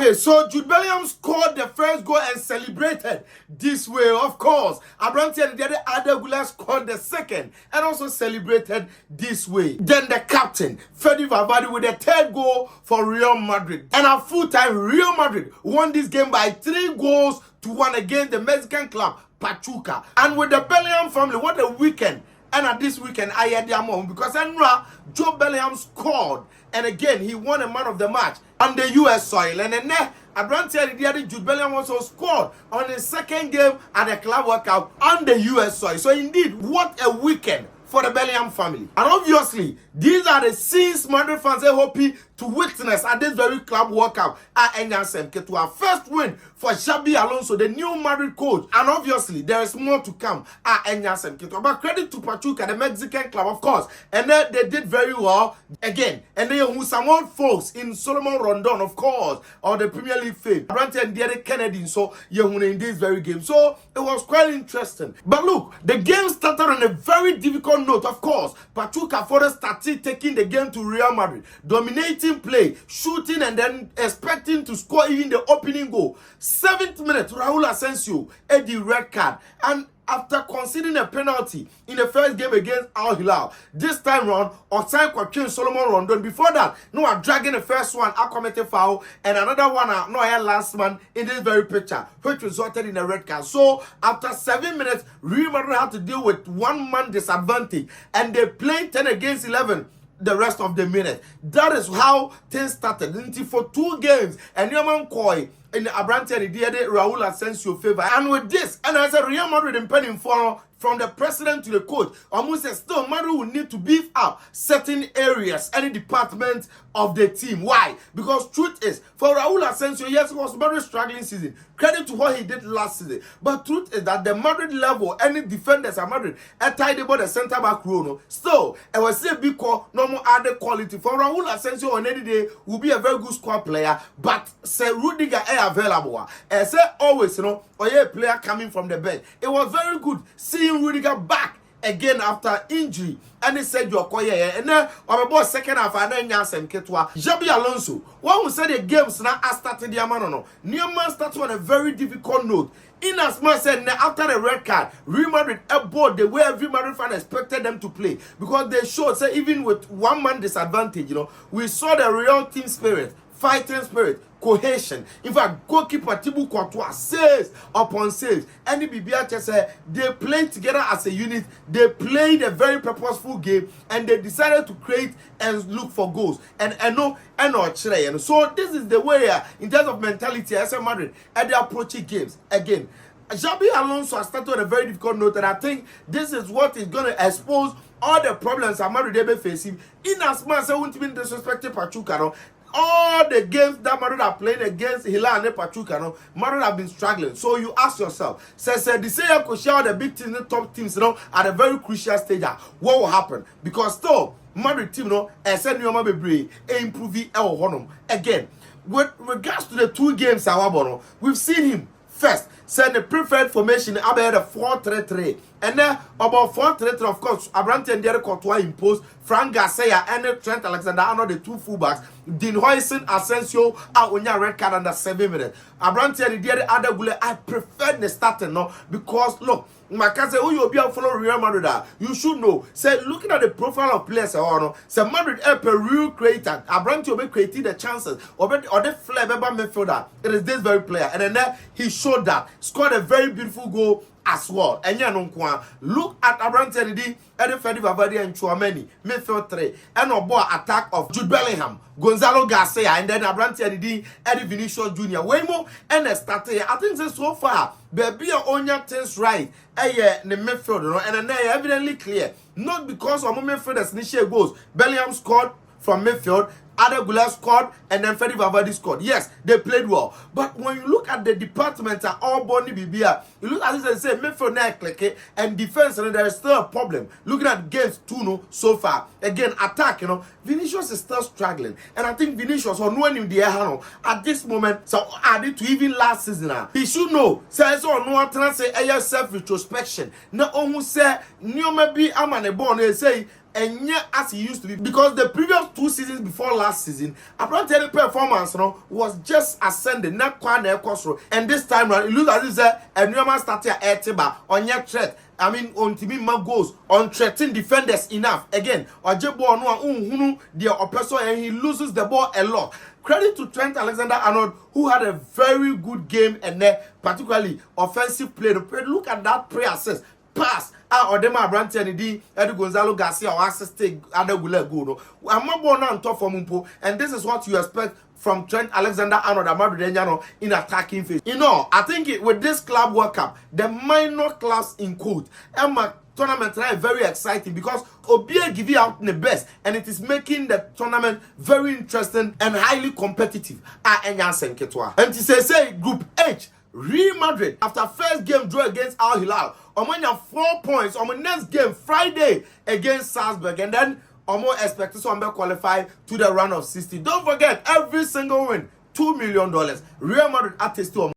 Okay, so Jude Bellingham scored the first goal and celebrated this way, of course. Abrantia and the other Gula scored the second and also celebrated this way. Then the captain, Fede Valverde, with the third goal for Real Madrid. And at full time, Real Madrid won this game by 3-1 against the Mexican club, Pachuca. And with the Bellingham family, what a weekend. And at this weekend, I had their mom because Joe Bellingham scored. And again, he won a man of the match on the US soil. And then Abrantia the other Jude Bellingham also scored on his second game at the club workout on the US soil. So indeed, what a weekend for the Bellingham family. And obviously, these are the scenes Madrid fans are hoping to witness at this very club workout at Enyasem to our first win for Xabi Alonso, the new Madrid coach. And obviously, there is more to come at Enyasem. But credit to Pachuca, the Mexican club, of course. And then they did very well again. And they have some old folks in Solomon Rondon, of course, or the Premier League fame. Brandt and the other Kennedy, so in this very game. So it was quite interesting. But look, the game started on a very difficult note, of course. Pachuca further started taking the game to Real Madrid, dominating play, shooting, and then expecting to score even the opening goal. 7th minute, Raul Asensio had the red card. And after conceding a penalty in the first game against Ahow, this time round, Osai Kwakye Solomon Rondon. Before that, no, dragging the first one, I committed foul, and another one, no, I last man in this very picture, which resulted in a red card. So, after 7 minutes, Real Madrid had to deal with one-man disadvantage, and they played 10 against 11 the rest of the minute. That is how things started. Until for 2 games, and Yaman Koi in the Abrantia and the Raul Asensio favor. And with this, and as a Real Madrid impending for from the president to the coach, almost says still Madrid will need to beef up certain areas, any department of the team. Why? Because truth is, for Raul Asensio, yes, it was a very struggling season. Credit to what he did last season. But truth is that the Madrid level, any defenders at Madrid, are tied about the centre back row. Still, I was say because normal added quality for Raul Asensio on any day will be a very good squad player. But say Rudiger is available. I say always, or a player coming from the bench. It was very good seeing Rudiger back again after injury. And he said you're quiet. And then about second half, and then Yansem Ketwa. Xabi Alonso. One who said the games now started the Amano. Newman started on a very difficult note. In as much as after the red card, Real Madrid aboard the way every Madrid fan expected them to play. Because they showed, say, even with one-man disadvantage, we saw the real team spirit, fighting spirit, cohesion. In fact, goalkeeper Thibaut Courtois saves upon saves. And the BBH said they played together as a unit. They played a very purposeful game, and they decided to create and look for goals. And so this is the way, in terms of mentality, as a Madrid, and they approaching games again. Xabi Alonso has started on a very difficult note, and I think this is what is going to expose all the problems that Madrid may facing. In as much as I won't even disrespect Pachuca, all the games that Madrid are playing against Hilal and Pachuca, Madrid have been struggling. So you ask yourself, the same could share the big teams, the top teams, at a very crucial stage. What will happen? Because still, Madrid team, said improving again. With regards to the 2 games, we've seen him first send the preferred formation about the 4-3-3. And then about 4-3-3, of course, Abrante and Derek Courtois imposed Frank Garcia and Trent Alexander-Arnold, the 2 fullbacks. Dean Huijsen, Asensio, Onya red card under 7 minutes. Abrante and the other Gule, I prefer the starting because look, my cousin, who you'll be able to follow Real Madrid, you should know. Say, looking at the profile of players, say Madrid a real creator. Abrante will be creating the chances, or the flair midfielder. It is this very player, and then he showed that, scored a very beautiful goal as well. And look at Abrante and the Fede Valverde and Chouameni, midfield 3, and attack of Jude Bellingham, Gonzalo Garcia, and then Abrante and the Vinicius Jr. Waymo and the starter. I think so far, baby, on your things right. The midfield, and then evidently clear. Not because of midfielders initial goals. Bellingham scored from midfield. Other Gula scored, and then Fede Valverde scored. Yes, they played well. But when you look at the department at all Bonnie Bibia, you look at this and say, midfield now click and defense, and there is still a problem. Looking at games 2 so far. Again, attack, Vinicius is still struggling. And I think Vinicius, or no one in the air, at this moment, so added to even last season, he should know. Says, no one can say, self-retrospection. No one say, maybe I'm on a born, say, and yeah, as he used to be, because the previous 2 seasons before last season, apparently performance was just ascending, not quite a crossroad. And this time around, it looks as if a new man started at Etiba on your threat. I mean, on Timima goals, on threatening defenders enough. Again, Ojebo no the person, and he loses the ball a lot. Credit to Trent Alexander-Arnold, who had a very good game, and particularly offensive play. Look at that pre-assist pass. Odema Abranti and Edu Gonzalo Garcia or assisted Adegule Gono. I'm not born on top for Mumpo, and this is what you expect from Trent Alexander-Arnold and Madrid in attacking phase. I think with this Club World Cup, the minor clubs in quote, tournament are very exciting because Obia give you out the best, and it is making the tournament very interesting and highly competitive. And to say Group H, Real Madrid, after first game draw against Al Hilal, Omanya 4 points on the next game Friday against Salzburg, and then Omo expected to qualify to the round of 60. Don't forget, every single win $2 million. Real Madrid attest to